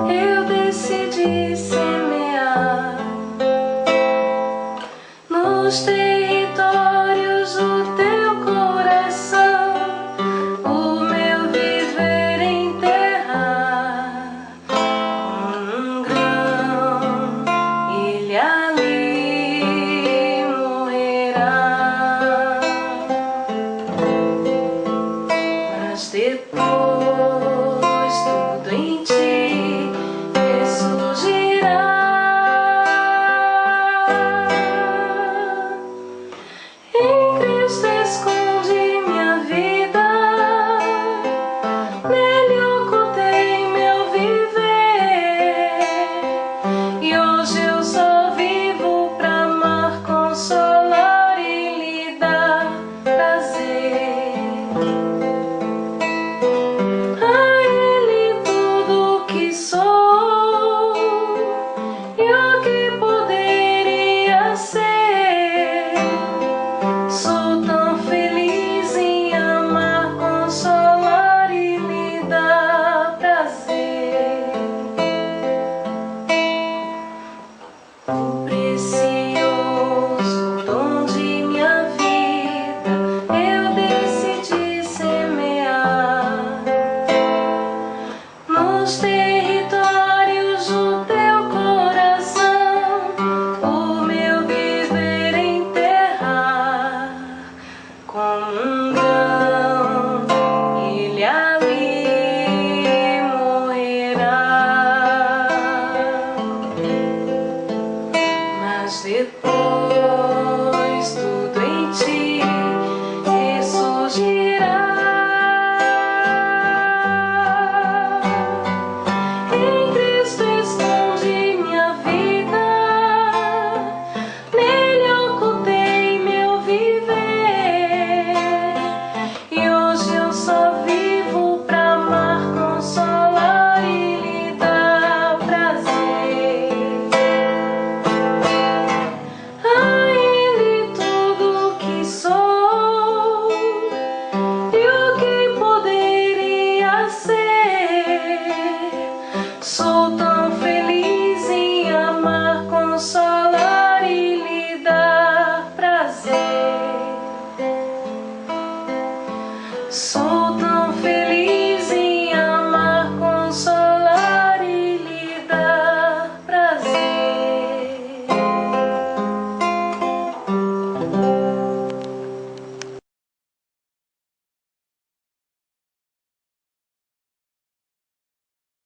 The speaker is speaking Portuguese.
eu decidi semear nos territórios do teu coração, o meu viver enterrar um grão, ele ali morrerá, mas depois tudo em ti ressurgirá. Em Cristo escondi minha vida, nele ocultei meu viver, e hoje eu só vivo pra amar, consolar e lhe dar prazer. A Ele tudo que sou e o que poderia ser. Sou tão feliz em amar, consolar e lhe dar prazer.